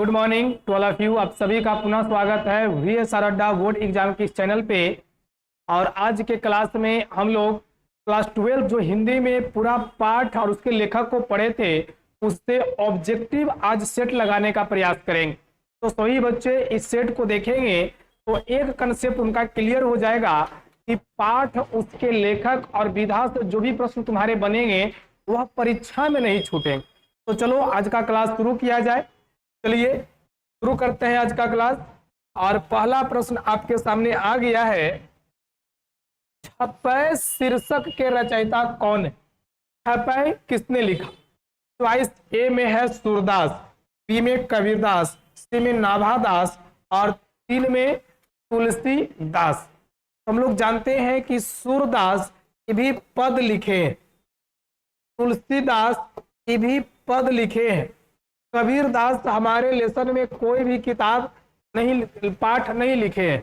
Good morning to all of you. आप सभी का पुनः स्वागत है VSR अड्डा बोर्ड एग्जाम की इस चैनल पे। और आज के क्लास में हम लोग क्लास 12 जो हिंदी में पूरा पाठ और उसके लेखक को पढ़े थे उससे ऑब्जेक्टिव आज सेट लगाने का प्रयास करेंगे। तो सभी बच्चे इस सेट को देखेंगे तो एक कंसेप्ट उनका क्लियर हो जाएगा कि पाठ, उसके लेखक और विधा से जो भी प्रश्न तुम्हारे बनेंगे वह परीक्षा में नहीं छूटेंगे। तो चलो आज का क्लास शुरू किया जाए। चलिए शुरू करते हैं आज का क्लास। और पहला प्रश्न आपके सामने आ गया है, छपै शीर्षक के रचयिता कौन है? छपै किसने लिखा? चॉइस ए में है सूरदास, बी में कबीरदास, सी में नाभादास और तीन में तुलसीदास। हम लोग जानते हैं कि सूरदास की भी पद लिखे हैं, तुलसीदास की भी पद लिखे हैं। कबीरदास हमारे लेसन में कोई भी किताब नहीं, पाठ नहीं लिखे हैं।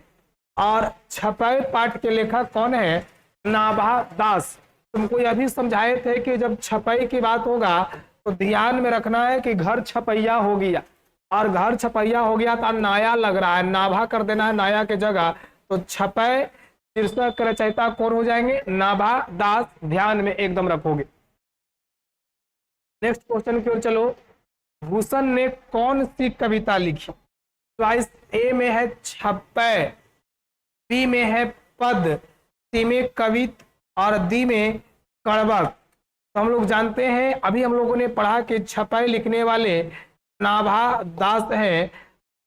और छपै पाठ के लेखक कौन है? नाभादास। तुमको यह भी समझाए थे कि जब छपै की बात होगा तो ध्यान में रखना है कि घर छपैया हो गया, और घर छपैया हो गया तो नाया लग रहा है, नाभा कर देना है नाया के जगह। तो छपै शीर्षक के रचयिता कौन हो जाएंगे? नाभादास। ध्यान में एकदम रखोगे। नेक्स्ट क्वेश्चन की ओर चलो। भूषण ने कौन सी कविता लिखी? चॉइस ए में है छपै, बी में है पद, सी में कवित और डी में कड़वक। तो हम लोग जानते हैं, अभी हम लोगों ने पढ़ा कि छपै लिखने वाले नाभादास हैं।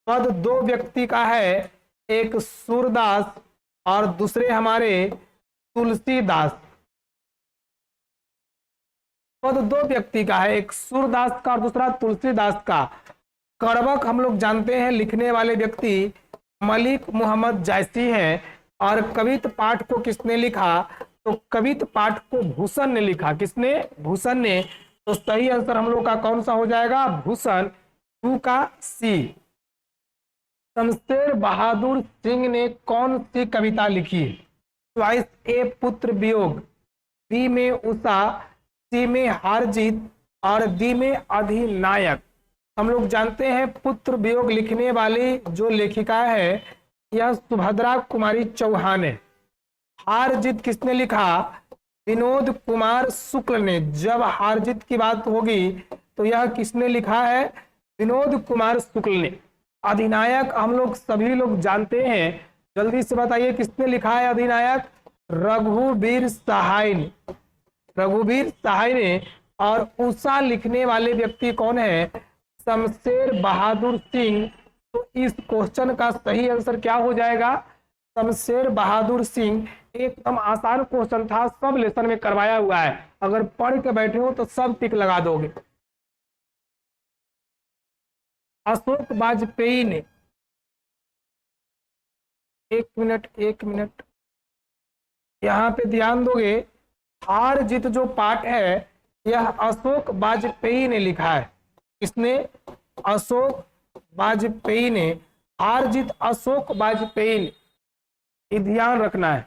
पद दो व्यक्ति का है, एक सूरदास और दूसरे हमारे तुलसीदास। पद दो व्यक्ति का है, एक सूरदास का और दूसरा तुलसीदास का। कड़वक हम लोग जानते हैं लिखने वाले व्यक्ति मलिक मोहम्मद जायसी हैं। और कवित पाठ को किसने लिखा? तो कवित पाठ को भूषण ने लिखा। किसने? भूषण ने। तो सही आंसर हम लोग का कौन सा हो जाएगा? भूषण, 2 का सी। शमशेर बहादुर सिंह ने कौन सी कविता लिखी है? चॉइस ए पुत्र वियोग, बी में उषा, सी में हार जीत और डी में अधिनायक। हम लोग जानते हैं पुत्र वियोग लिखने वाली जो लेखिका है यह सुभद्रा कुमारी चौहान है। हार जीत किसने लिखा? विनोद कुमार शुक्ल ने। जब हार जीत की बात होगी तो यह किसने लिखा है? विनोद कुमार शुक्ल ने। अधिनायक हम लोग सभी लोग जानते हैं, जल्दी से बताइए किसने लिखा है अधिनायक? रघुवीर सहाय ने। रघुवीर सहाय ने। और उषा लिखने वाले व्यक्ति कौन है? शमशेर बहादुर सिंह। तो इस क्वेश्चन का सही आंसर क्या हो जाएगा? शमशेर बहादुर सिंह। एकदम आसान क्वेश्चन था, सब लेसन में करवाया हुआ है, अगर पढ़ के बैठे हो तो सब टिक लगा दोगे। अशोक वाजपेयी ने, एक मिनट यहाँ पे ध्यान दोगे। हार जीत जो पाठ है यह अशोक वाजपेयी ने लिखा है। किसने? अशोक वाजपेयी ने। हार जीत अशोक वाजपेयी ने, ये ध्यान रखना है।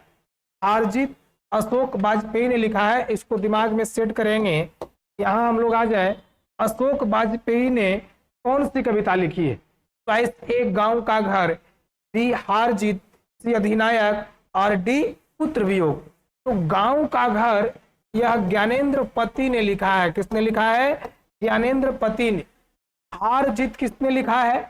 हार जीत अशोक वाजपेयी ने लिखा है, इसको दिमाग में सेट करेंगे। यहाँ हम लोग आ जाए, अशोक वाजपेयी ने कौन सी कविता लिखी है? चॉइस ए गांव का घर, बी हार जीत, सी अधिनायक और डी पुत्र वियोग। तो गांव का घर यह ज्ञानेंद्र पति ने लिखा है। किसने लिखा है? ज्ञानेंद्र पति ने। हार जीत किसने लिखा है?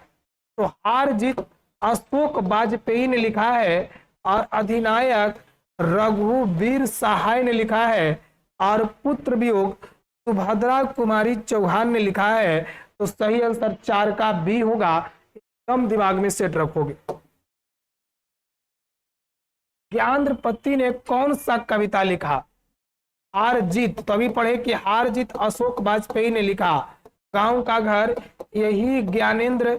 तो हार जीत अशोक वाजपेयी ने लिखा है और अधिनायक रघुवीर सहाय ने लिखा है और पुत्र वियोग सुभद्रा कुमारी चौहान ने लिखा है। तो सही आंसर 4 का बी होगा, एकदम दिमाग में सेट रखोगे। ज्ञानेंद्र पति ने कौन सा कविता लिखा? हार जीत। तो अभी पढ़े कि हार जीत अशोक वाजपेयी ने लिखा, गांव का घर यही ज्ञानेंद्र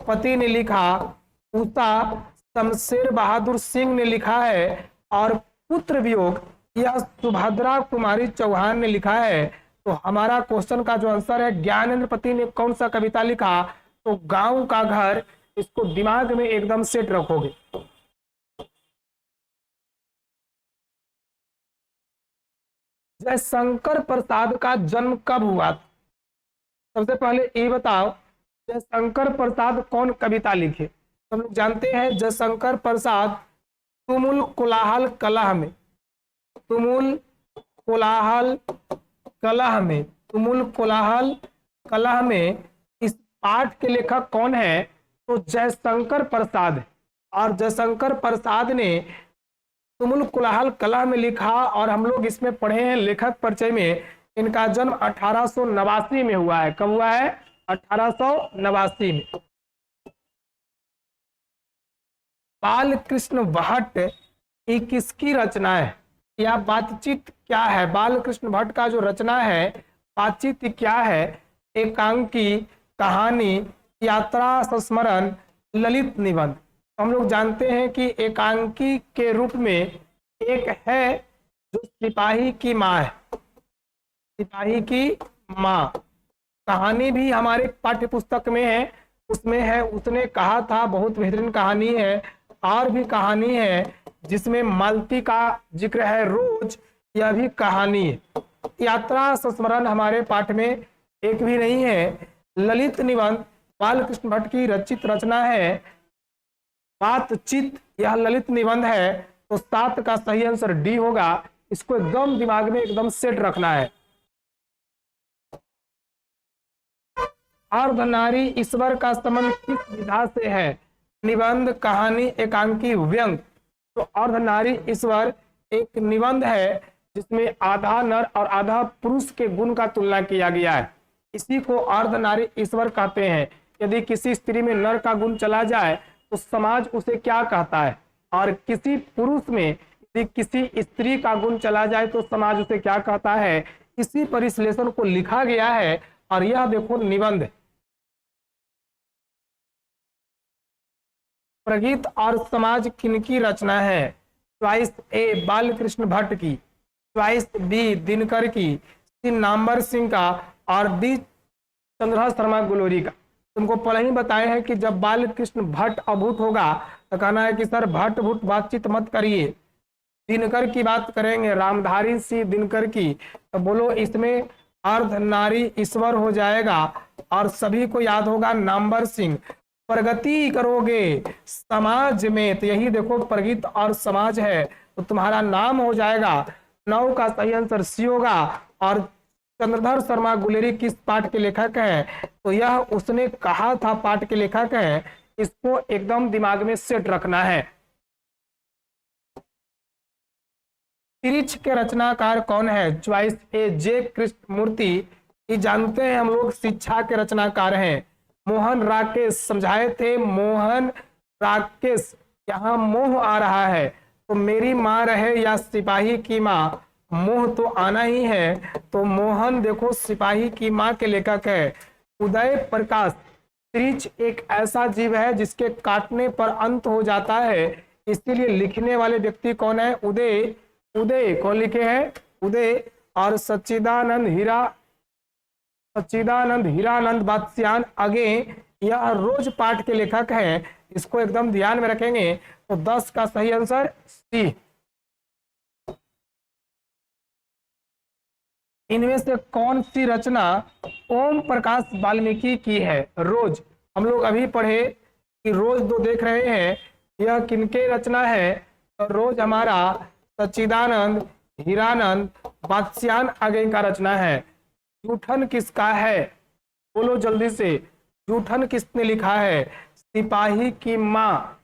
पति ने लिखा, उषा शमशेर बहादुर सिंह ने लिखा है और पुत्र वियोग यह सुभद्रा कुमारी चौहान ने लिखा है। तो हमारा क्वेश्चन का जो आंसर है, ज्ञानेंद्र पति ने कौन सा कविता लिखा? तो गांव का घर। इसको दिमाग में एकदम सेट रखोगे। जयशंकर प्रसाद का जन्म कब हुआ? सबसे पहले ये बताओ, जयशंकर प्रसाद कौन कविता लिखे? हम लोग जानते हैं जयशंकर प्रसाद तुमुल कोलाहल कलह में, तुमुल कोलाहल कलह में, तुमुल कोलाहल कलह में इस पाठ के लेखक कौन है? तो जयशंकर प्रसाद। और जयशंकर प्रसाद ने तुमुल कोलाहल कलह में लिखा और हम लोग इसमें पढ़े हैं लेखक परिचय में, इनका जन्म 1889 में हुआ है। कब हुआ है? 1889 में। बाल कृष्ण भट्ट ये किसकी रचना है? या बातचीत क्या है? बाल कृष्ण भट्ट का जो रचना है बातचीत क्या है? एकांकी, कहानी, यात्रा संस्मरण, ललित निबंध। हम लोग जानते हैं कि एकांकी के रूप में एक है जो सिपाही की माँ है, सिपाही की माँ। कहानी भी हमारे पाठ्य पुस्तक में है, उसमें है उसने कहा था, बहुत बेहतरीन कहानी है। और भी कहानी है जिसमें मालती का जिक्र है, रोज, यह भी कहानी है। यात्रा संस्मरण हमारे पाठ में एक भी नहीं है। ललित निबंध बालकृष्ण भट्ट की रचित रचना है। बातचीत यह ललित निबंध है, तो 7 का सही आंसर डी होगा। इसको एकदम दिमाग में एकदम सेट रखना है। अर्धनारी ईश्वर का संबंध किस विधा से है? निबंध, कहानी, एकांकी, व्यंग। तो अर्धनारी ईश्वर एक निबंध है जिसमें आधा नर और आधा पुरुष के गुण का तुलना किया गया है। इसी को अर्धनारी ईश्वर कहते हैं। यदि किसी स्त्री में नर का गुण चला जाए तो समाज उसे क्या कहता है? और किसी पुरुष में यदि किसी स्त्री का गुण चला जाए तो समाज उसे क्या कहता है? इसी परिश्लेषण को लिखा गया है। और यह देखो निबंध। प्रगीत और समाज किनकी रचना है? चॉइस ए बालकृष्ण भट्ट की, चॉइस बी दिनकर की, सी नामवर सिंह का और डी चंद्रहास शर्मा गुलोरी का। तुमको पहले ही बताए हैं कि जब बालकृष्ण भट्ट अभूत होगा तो कहना है कि सर भट्ट भूत बातचीत मत करिए, दिनकर की बात करेंगे, रामधारी सिंह दिनकर की। तो बोलो इसमें अर्धनारी ईश्वर हो जाएगा और सभी को याद होगा नामवर सिंह। प्रगति करोगे समाज में, तो यही देखो प्रगीत और समाज है, तो तुम्हारा नाम हो जाएगा। 9 का सही आंसर सी होगा। और चंद्रधर शर्मा गुलेरी किस पाठ के लेखक हैं? तो यह उसने कहा था पाठ के लेखक हैं। इसको एकदम दिमाग में सेट रखना है। तिरिच के रचनाकार कौन है? चॉइस ए जे कृष्णमूर्ति, ये जानते हैं हम लोग, शिक्षा के रचनाकार हैं। मोहन राकेश समझाए थे, मोहन राकेश। यहाँ मोह आ रहा है तो मेरी माँ रहे या सिपाही की माँ, मोह तो आना ही है। तो मोहन देखो सिपाही की माँ के लेखक है। उदय प्रकाश। तिरिच एक ऐसा जीव है जिसके काटने पर अंत हो जाता है, इसीलिए लिखने वाले व्यक्ति कौन है? उदय। उदय कौन लिखे हैं? उदय। और सच्चिदानंद हीरानंद बादशाह आगे, यह रोज पाठ के लेखक हैं। इसको एकदम ध्यान में रखेंगे। तो 10 का सही आंसर सी। इनमें से कौन सी रचना ओम प्रकाश वाल्मीकि की है? रोज। हम लोग अभी पढ़े कि रोज 2 देख रहे हैं, यह किनके रचना है? तो रोज हमारा सच्चिदानंद हीरानंद बादशाह आगे का रचना है। जूठन किसका है? बोलो जल्दी से, जूठन किसने लिखा है? सिपाही की माँ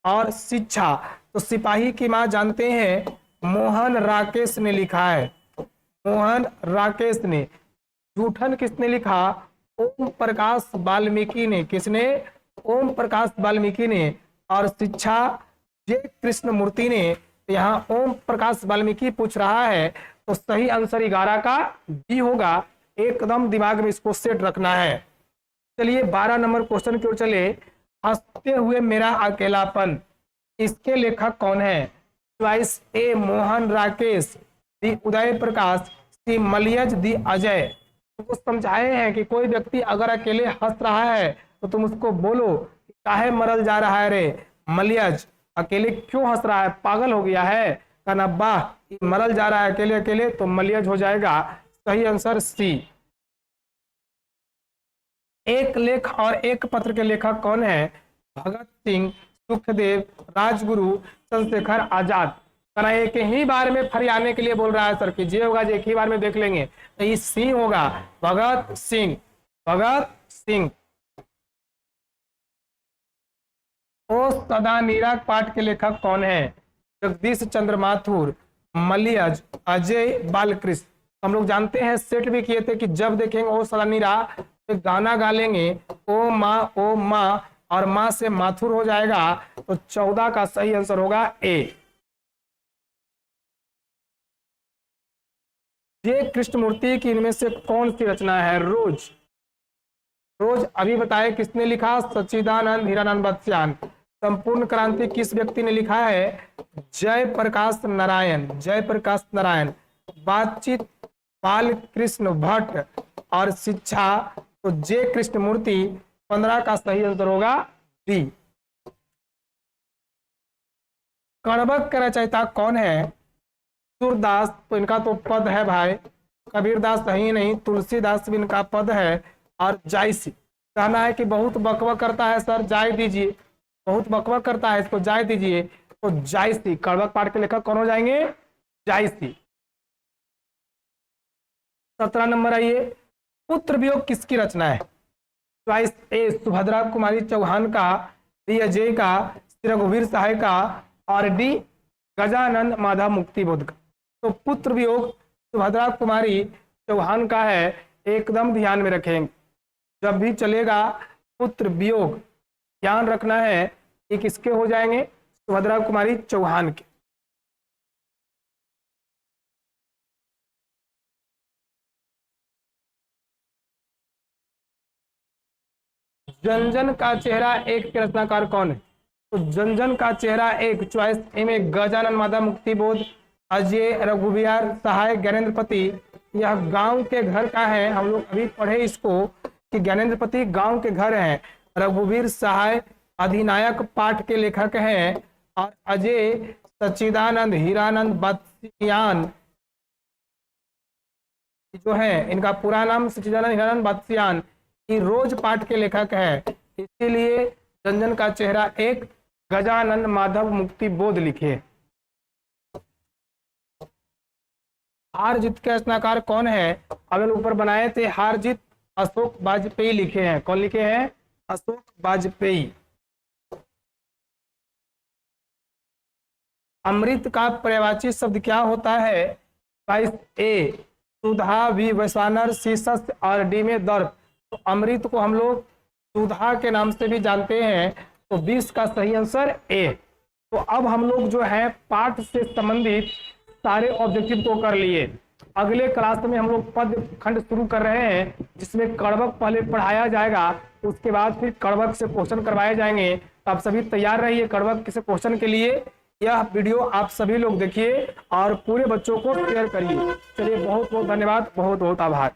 और शिक्षा। तो सिपाही की माँ जानते हैं मोहन राकेश ने लिखा है, मोहन राकेश ने। जूठन किसने लिखा? ओम प्रकाश वाल्मीकि ने। किसने? ओम प्रकाश वाल्मीकि ने। और शिक्षा जे कृष्णमूर्ति ने। यहाँ ओम प्रकाश वाल्मीकि पूछ रहा है, तो सही आंसर 11 का डी होगा। एकदम दिमाग में इसको सेट रखना है। चलिए 12 नंबर क्वेश्चन की ओर चले। हंसते हुए मेरा अकेलापन, इसके लेखक कौन है? चॉइस ए मोहन राकेश, दी उदय प्रकाश, सी मलयज, दी अजय। तुमको समझाए हैं कि कोई व्यक्ति अगर अकेले हंस रहा है तो तुम उसको बोलो काहे मरल जा रहा है रे मलयज, अकेले क्यों हंस रहा है, पागल हो गया है? कहना वाह मरल जा रहा है अकेले अकेले, तो मलयज हो जाएगा। सही आंसर सी। एक लेख और एक पत्र के लेखक कौन है? भगत सिंह, सुखदेव, राजगुरु, चंद्रशेखर आजाद। कहना एक ही बार में फरियाने के लिए बोल रहा है सर कि जे होगा, एक ही बार में देख लेंगे, तो ये सी होगा, भगत सिंह। भगत सिंह। ओ सदा नीराग पाठ के लेखक कौन है? जगदीश चंद्र माथुर, मलियज, अजय बालकृष्ण। हम लोग जानते हैं, सेट भी किए थे कि जब देखेंगे ओ सदा नीरा तो गाना गा लेंगे, ओ माँ और माँ से माथुर हो जाएगा, तो 14 का सही आंसर होगा ए। ये कृष्णमूर्ति की इनमें से कौन सी रचना है? रोज। रोज अभी बताए किसने लिखा? सच्चिदानंद हीरानंद बत्स्यायन। संपूर्ण क्रांति किस व्यक्ति ने लिखा है? जयप्रकाश नारायण। जयप्रकाश नारायण। बातचीत बाल कृष्ण भट्ट। और शिक्षा तो जे कृष्णमूर्ति। 15 का सही आंसर होगा डी। कड़बक का रचयिता कौन है? सूरदास, तो इनका तो पद है भाई। कबीरदास सही नहीं, तुलसीदास भी इनका पद है। और जायसी। कहना है कि बहुत बकबक करता है सर, जाय दीजिए, बहुत बकबक करता है, इसको जाय दीजिए, तो जायसी। कड़बक पाठ के लेखक कौन हो जाएंगे? जायसी। 17 नंबर आइए, पुत्र वियोग किसकी रचना है? चॉइस ए सुभद्रा कुमारी चौहान का, बी अजय का, सी रघुवीर सहाय का, और डी गजानंद माधव मुक्तिबोध का। तो पुत्र वियोग सुभद्रा कुमारी चौहान का है, एकदम ध्यान में रखेंगे जब भी चलेगा पुत्र वियोग, ध्यान रखना है ये किसके हो जाएंगे? सुभद्रा कुमारी चौहान के। जनजन का चेहरा एक के रचनाकार कौन है? तो जनजन का चेहरा एक, चॉइस ए में गजानन माधव मुक्तिबोध, अजय, रघुवीर सहाय, ज्ञानेन्द्रपति। यह गांव के घर का है, हम लोग अभी पढ़े इसको कि ज्ञानेन्द्रपति गांव के घर हैं। रघुवीर सहाय अधिनायक पाठ के लेखक हैं। और अजय सच्चिदानंद हीरानंद बत्स्यायन जो है, इनका पूरा नाम सच्चिदानंद हीरानंद बत्स्यायन, ये रोज पाठ के लेखक है। इसीलिए जनजन का चेहरा एक, गजानन माधव मुक्तिबोध लिखे। हार जीत के रचनाकार कौन है? अगर ऊपर बनाए थे हार जीत, अशोक वाजपेयी लिखे हैं। कौन लिखे हैं? अशोक वाजपेयी। अमृत का पर्यायवाची शब्द क्या होता है? ए सुधा, बी वैश्वानर, सी सस्य और डी में दर्प। तो अमृत को हम लोग सुधा के नाम से भी जानते हैं, तो 20 का सही आंसर ए। तो अब हम लोग जो है पाठ से संबंधित सारे ऑब्जेक्टिव को कर लिए। अगले क्लास में हम लोग पद खंड शुरू कर रहे हैं, जिसमें कड़बक पहले पढ़ाया जाएगा, उसके बाद फिर कड़बक से क्वेश्चन करवाए जाएंगे। तो आप सभी तैयार रहिए कड़बक से क्वेश्चन के लिए। यह वीडियो आप सभी लोग देखिए और पूरे बच्चों को शेयर करिए। चलिए, बहुत बहुत धन्यवाद, बहुत बहुत आभार।